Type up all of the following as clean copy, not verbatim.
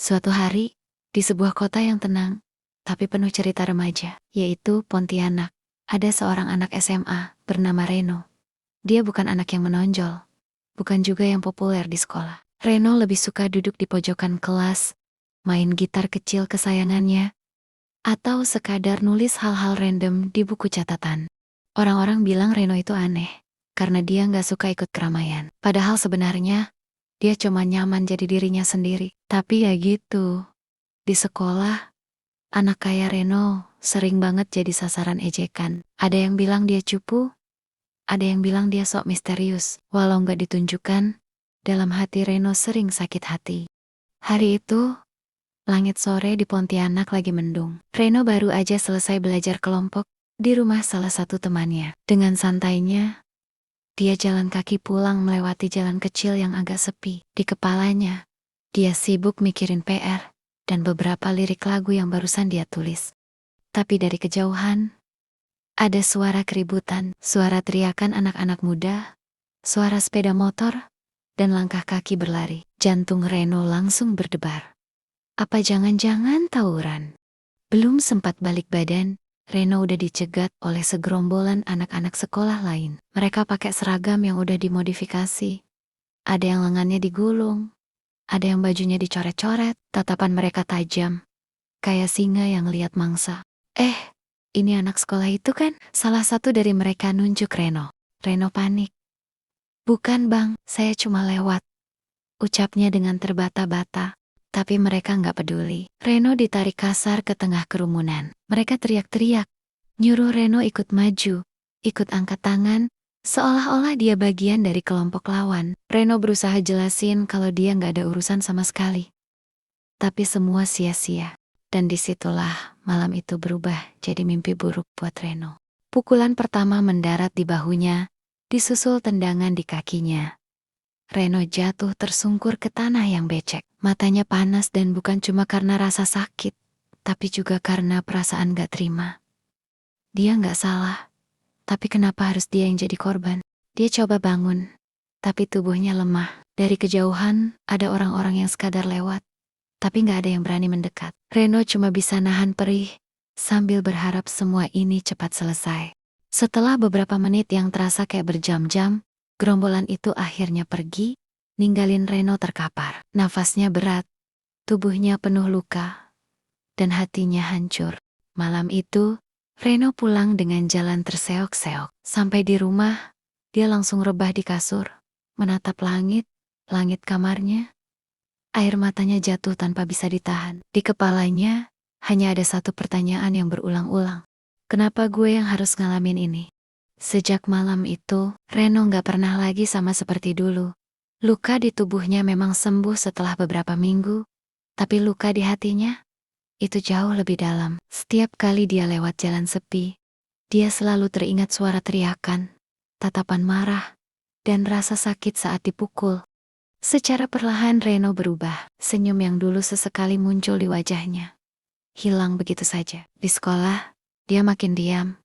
Suatu hari, di sebuah kota yang tenang, tapi penuh cerita remaja, yaitu Pontianak, ada seorang anak SMA bernama Reno. Dia bukan anak yang menonjol, bukan juga yang populer di sekolah. Reno lebih suka duduk di pojokan kelas, main gitar kecil kesayangannya, atau sekadar nulis hal-hal random di buku catatan. Orang-orang bilang Reno itu aneh, karena dia nggak suka ikut keramaian. Padahal sebenarnya, dia cuma nyaman jadi dirinya sendiri. Tapi ya gitu, di sekolah, anak kaya Reno sering banget jadi sasaran ejekan. Ada yang bilang dia cupu, ada yang bilang dia sok misterius. Walau nggak ditunjukkan, dalam hati Reno sering sakit hati. Hari itu, langit sore di Pontianak lagi mendung. Reno baru aja selesai belajar kelompok di rumah salah satu temannya. Dengan santainya, dia jalan kaki pulang melewati jalan kecil yang agak sepi. Di kepalanya, dia sibuk mikirin PR dan beberapa lirik lagu yang barusan dia tulis. Tapi dari kejauhan, ada suara keributan, suara teriakan anak-anak muda, suara sepeda motor, dan langkah kaki berlari. Jantung Reno langsung berdebar. Apa jangan-jangan tawuran? Belum sempat balik badan, Reno udah dicegat oleh segerombolan anak-anak sekolah lain. Mereka pakai seragam yang udah dimodifikasi. Ada yang lengannya digulung, ada yang bajunya dicoret-coret, tatapan mereka tajam, kayak singa yang lihat mangsa. Ini anak sekolah itu kan? Salah satu dari mereka nunjuk Reno. Reno panik. Bukan bang, saya cuma lewat. Ucapnya dengan terbata-bata. Tapi mereka nggak peduli. Reno ditarik kasar ke tengah kerumunan. Mereka teriak-teriak, nyuruh Reno ikut maju, ikut angkat tangan, seolah-olah dia bagian dari kelompok lawan. Reno berusaha jelasin kalau dia nggak ada urusan sama sekali. Tapi semua sia-sia. Dan disitulah malam itu berubah jadi mimpi buruk buat Reno. Pukulan pertama mendarat di bahunya, disusul tendangan di kakinya. Reno jatuh tersungkur ke tanah yang becek. Matanya panas dan bukan cuma karena rasa sakit, tapi juga karena perasaan gak terima. Dia gak salah, tapi kenapa harus dia yang jadi korban? Dia coba bangun, tapi tubuhnya lemah. Dari kejauhan, ada orang-orang yang sekadar lewat, tapi gak ada yang berani mendekat. Reno cuma bisa nahan perih, sambil berharap semua ini cepat selesai. Setelah beberapa menit yang terasa kayak berjam-jam, gerombolan itu akhirnya pergi, ninggalin Reno terkapar. Nafasnya berat, tubuhnya penuh luka, dan hatinya hancur. Malam itu, Reno pulang dengan jalan terseok-seok. Sampai di rumah, dia langsung rebah di kasur, menatap langit kamarnya. Air matanya jatuh tanpa bisa ditahan. Di kepalanya, hanya ada satu pertanyaan yang berulang-ulang. Kenapa gue yang harus ngalamin ini? Sejak malam itu, Reno gak pernah lagi sama seperti dulu. Luka di tubuhnya memang sembuh setelah beberapa minggu, tapi luka di hatinya, itu jauh lebih dalam. Setiap kali dia lewat jalan sepi, dia selalu teringat suara teriakan, tatapan marah, dan rasa sakit saat dipukul. Secara perlahan Reno berubah. Senyum yang dulu sesekali muncul di wajahnya hilang begitu saja. Di sekolah, dia makin diam,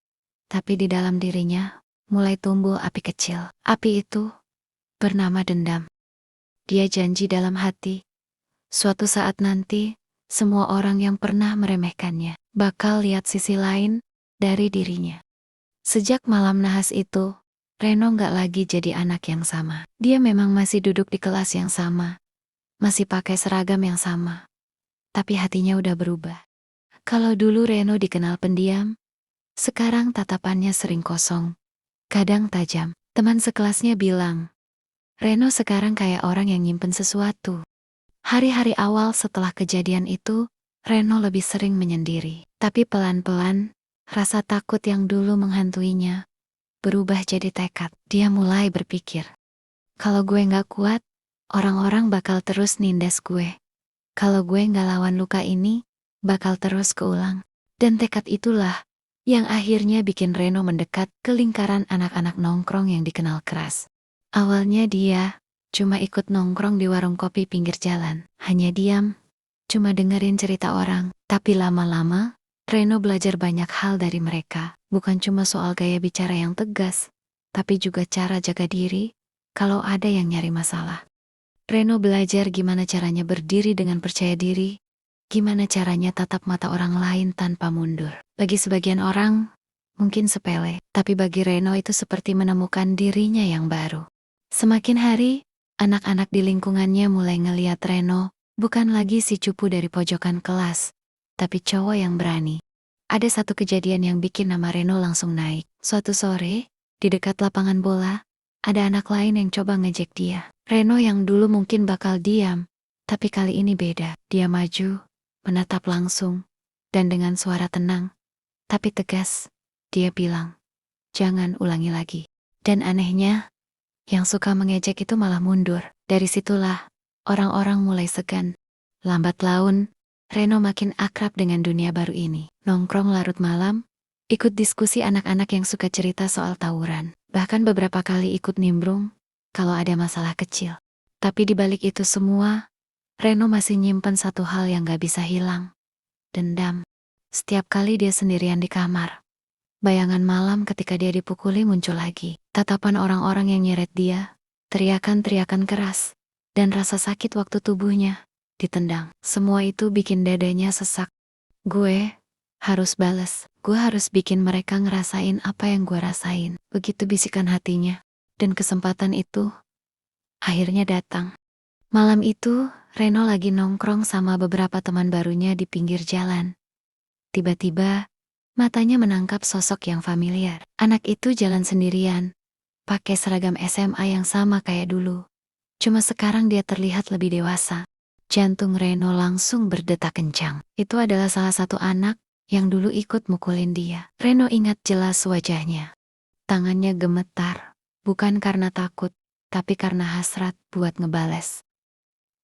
tapi di dalam dirinya mulai tumbuh api kecil. Api itu bernama dendam. Dia janji dalam hati, suatu saat nanti, semua orang yang pernah meremehkannya bakal lihat sisi lain dari dirinya. Sejak malam nahas itu, Reno gak lagi jadi anak yang sama. Dia memang masih duduk di kelas yang sama, masih pakai seragam yang sama, tapi hatinya udah berubah. Kalau dulu Reno dikenal pendiam, sekarang tatapannya sering kosong, kadang tajam. Teman sekelasnya bilang, Reno sekarang kayak orang yang nyimpen sesuatu. Hari-hari awal setelah kejadian itu, Reno lebih sering menyendiri. Tapi pelan-pelan, rasa takut yang dulu menghantuinya berubah jadi tekad. Dia mulai berpikir, kalau gue gak kuat, orang-orang bakal terus nindas gue. Kalau gue gak lawan luka ini, bakal terus keulang. Dan tekad itulah yang akhirnya bikin Reno mendekat ke lingkaran anak-anak nongkrong yang dikenal keras. Awalnya dia cuma ikut nongkrong di warung kopi pinggir jalan. Hanya diam, cuma dengerin cerita orang. Tapi lama-lama, Reno belajar banyak hal dari mereka. Bukan cuma soal gaya bicara yang tegas, tapi juga cara jaga diri kalau ada yang nyari masalah. Reno belajar gimana caranya berdiri dengan percaya diri, gimana caranya tatap mata orang lain tanpa mundur. Bagi sebagian orang, mungkin sepele, tapi bagi Reno itu seperti menemukan dirinya yang baru. Semakin hari, anak-anak di lingkungannya mulai ngeliat Reno, bukan lagi si cupu dari pojokan kelas, tapi cowok yang berani. Ada satu kejadian yang bikin nama Reno langsung naik. Suatu sore, di dekat lapangan bola, ada anak lain yang coba ngejek dia. Reno yang dulu mungkin bakal diam, tapi kali ini beda. Dia maju, menatap langsung, dan dengan suara tenang, tapi tegas, dia bilang, "Jangan ulangi lagi." Dan anehnya, yang suka mengejek itu malah mundur. Dari situlah, orang-orang mulai segan. Lambat laun, Reno makin akrab dengan dunia baru ini. Nongkrong larut malam, ikut diskusi anak-anak yang suka cerita soal tawuran. Bahkan beberapa kali ikut nimbrung, kalau ada masalah kecil. Tapi di balik itu semua, Reno masih nyimpen satu hal yang gak bisa hilang. Dendam. Setiap kali dia sendirian di kamar, bayangan malam ketika dia dipukuli muncul lagi. Tatapan orang-orang yang nyeret dia, teriakan-teriakan keras, dan rasa sakit waktu tubuhnya ditendang. Semua itu bikin dadanya sesak. Gue harus balas. Gue harus bikin mereka ngerasain apa yang gue rasain. Begitu bisikan hatinya. Dan kesempatan itu akhirnya datang. Malam itu, Reno lagi nongkrong sama beberapa teman barunya di pinggir jalan. Tiba-tiba, matanya menangkap sosok yang familiar. Anak itu jalan sendirian, pakai seragam SMA yang sama kayak dulu. Cuma sekarang dia terlihat lebih dewasa. Jantung Reno langsung berdetak kencang. Itu adalah salah satu anak yang dulu ikut mukulin dia. Reno ingat jelas wajahnya. Tangannya gemetar, bukan karena takut, tapi karena hasrat buat ngebales.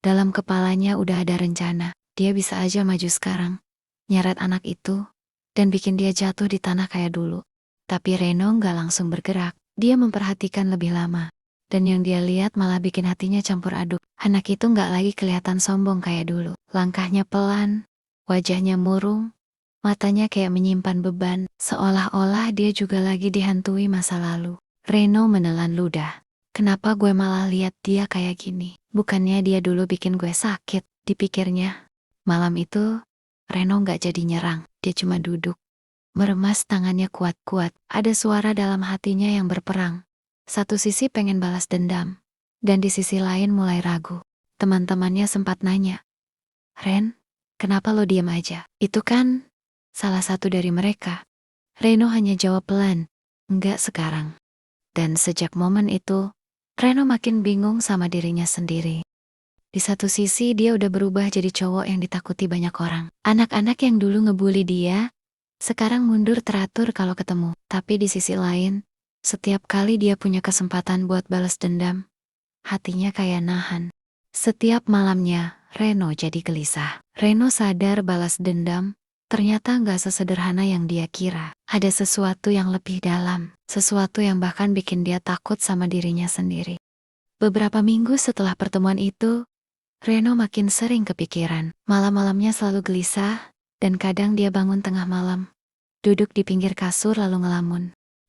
Dalam kepalanya udah ada rencana, dia bisa aja maju sekarang, nyeret anak itu, dan bikin dia jatuh di tanah kayak dulu. Tapi Reno nggak langsung bergerak, dia memperhatikan lebih lama. Dan yang dia lihat malah bikin hatinya campur aduk. Anak itu nggak lagi kelihatan sombong kayak dulu. Langkahnya pelan, wajahnya murung, matanya kayak menyimpan beban, seolah-olah dia juga lagi dihantui masa lalu. Reno menelan ludah. Kenapa gue malah lihat dia kayak gini? Bukannya dia dulu bikin gue sakit, dipikirnya. Malam itu, Reno nggak jadi nyerang, dia cuma duduk. Meremas tangannya kuat-kuat, ada suara dalam hatinya yang berperang. Satu sisi pengen balas dendam, dan di sisi lain mulai ragu. Teman-temannya sempat nanya, "Ren, kenapa lo diam aja?" Itu kan salah satu dari mereka. Reno hanya jawab pelan, "Enggak sekarang." Dan sejak momen itu, Reno makin bingung sama dirinya sendiri. Di satu sisi dia udah berubah jadi cowok yang ditakuti banyak orang. Anak-anak yang dulu ngebully dia, sekarang mundur teratur kalau ketemu. Tapi di sisi lain, setiap kali dia punya kesempatan buat balas dendam, hatinya kayak nahan. Setiap malamnya, Reno jadi gelisah. Reno sadar balas dendam ternyata nggak sesederhana yang dia kira. Ada sesuatu yang lebih dalam, sesuatu yang bahkan bikin dia takut sama dirinya sendiri. Beberapa minggu setelah pertemuan itu, Reno makin sering kepikiran. Malam-malamnya selalu gelisah, dan kadang dia bangun tengah malam, duduk di pinggir kasur lalu ngelamun.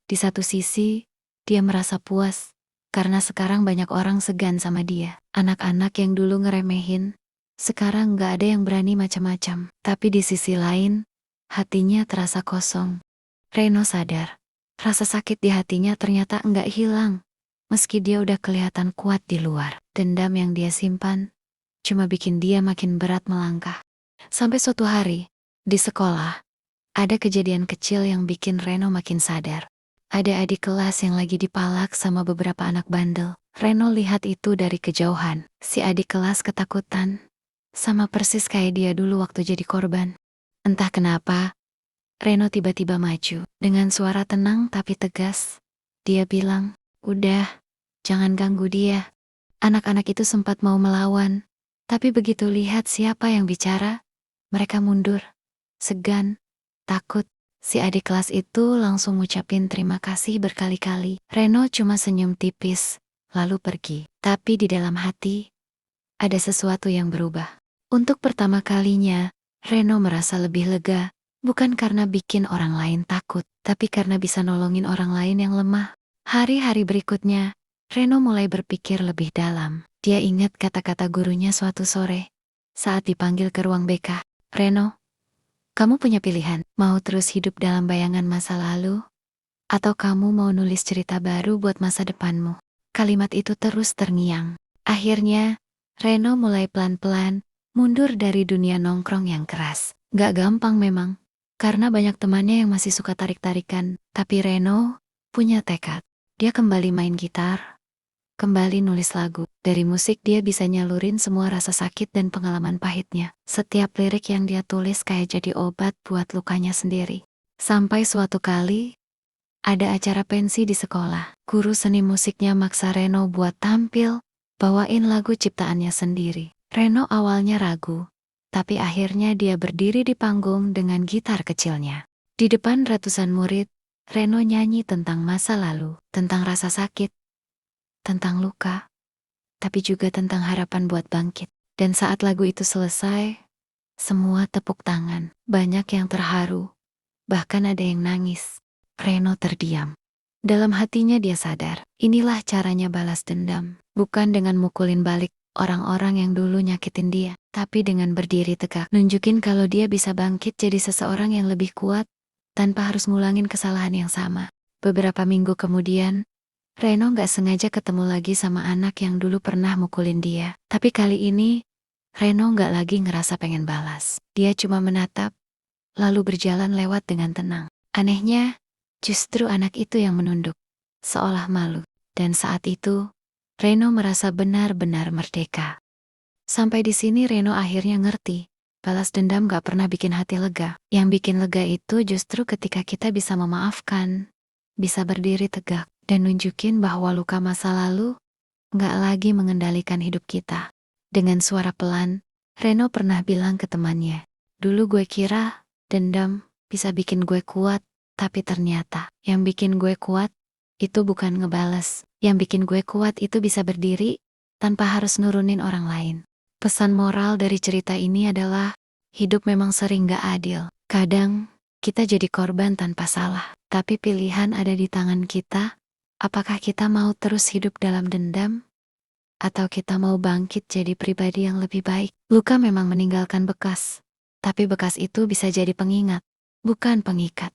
Di satu sisi, dia merasa puas, karena sekarang banyak orang segan sama dia. Anak-anak yang dulu ngeremehin, sekarang gak ada yang berani macam-macam. Tapi di sisi lain, hatinya terasa kosong. Reno sadar, rasa sakit di hatinya ternyata enggak hilang. Meski dia udah kelihatan kuat di luar, dendam yang dia simpan cuma bikin dia makin berat melangkah. Sampai suatu hari, di sekolah, ada kejadian kecil yang bikin Reno makin sadar. Ada adik kelas yang lagi dipalak sama beberapa anak bandel. Reno lihat itu dari kejauhan. Si adik kelas ketakutan, sama persis kayak dia dulu waktu jadi korban. Entah kenapa, Reno tiba-tiba maju. Dengan suara tenang tapi tegas, dia bilang, "Udah, jangan ganggu dia." Anak-anak itu sempat mau melawan, tapi begitu lihat siapa yang bicara, mereka mundur, segan, takut. Si adik kelas itu langsung ngucapin terima kasih berkali-kali. Reno cuma senyum tipis, lalu pergi. Tapi di dalam hati, ada sesuatu yang berubah. Untuk pertama kalinya, Reno merasa lebih lega, bukan karena bikin orang lain takut, tapi karena bisa nolongin orang lain yang lemah. Hari-hari berikutnya, Reno mulai berpikir lebih dalam. Dia ingat kata-kata gurunya suatu sore saat dipanggil ke ruang BK. Reno, kamu punya pilihan. Mau terus hidup dalam bayangan masa lalu, atau kamu mau nulis cerita baru buat masa depanmu. Kalimat itu terus terngiang. Akhirnya, Reno mulai pelan-pelan mundur dari dunia nongkrong yang keras. Gak gampang memang, karena banyak temannya yang masih suka tarik-tarikan. Tapi Reno punya tekad. Dia kembali main gitar, kembali nulis lagu. Dari musik dia bisa nyalurin semua rasa sakit dan pengalaman pahitnya. Setiap lirik yang dia tulis kayak jadi obat buat lukanya sendiri. Sampai suatu kali, ada acara pensi di sekolah. Guru seni musiknya maksa Reno buat tampil, bawain lagu ciptaannya sendiri. Reno awalnya ragu, tapi akhirnya dia berdiri di panggung dengan gitar kecilnya. Di depan ratusan murid, Reno nyanyi tentang masa lalu, tentang rasa sakit, tentang luka, tapi juga tentang harapan buat bangkit. Dan saat lagu itu selesai, semua tepuk tangan. Banyak yang terharu, bahkan ada yang nangis. Reno terdiam. Dalam hatinya dia sadar, inilah caranya balas dendam. Bukan dengan mukulin balik orang-orang yang dulu nyakitin dia, tapi dengan berdiri tegak. Nunjukin kalau dia bisa bangkit jadi seseorang yang lebih kuat, tanpa harus ngulangin kesalahan yang sama. Beberapa minggu kemudian, Reno gak sengaja ketemu lagi sama anak yang dulu pernah mukulin dia. Tapi kali ini, Reno gak lagi ngerasa pengen balas. Dia cuma menatap, lalu berjalan lewat dengan tenang. Anehnya, justru anak itu yang menunduk, seolah malu. Dan saat itu, Reno merasa benar-benar merdeka. Sampai di sini Reno akhirnya ngerti, balas dendam gak pernah bikin hati lega. Yang bikin lega itu justru ketika kita bisa memaafkan, bisa berdiri tegak, dan nunjukin bahwa luka masa lalu gak lagi mengendalikan hidup kita. Dengan suara pelan, Reno pernah bilang ke temannya, dulu gue kira dendam bisa bikin gue kuat, tapi ternyata yang bikin gue kuat itu bukan ngebales. Yang bikin gue kuat itu bisa berdiri tanpa harus nurunin orang lain. Pesan moral dari cerita ini adalah, hidup memang sering gak adil. Kadang kita jadi korban tanpa salah, tapi pilihan ada di tangan kita. Apakah kita mau terus hidup dalam dendam, atau kita mau bangkit jadi pribadi yang lebih baik? Luka memang meninggalkan bekas, tapi bekas itu bisa jadi pengingat, bukan pengikat.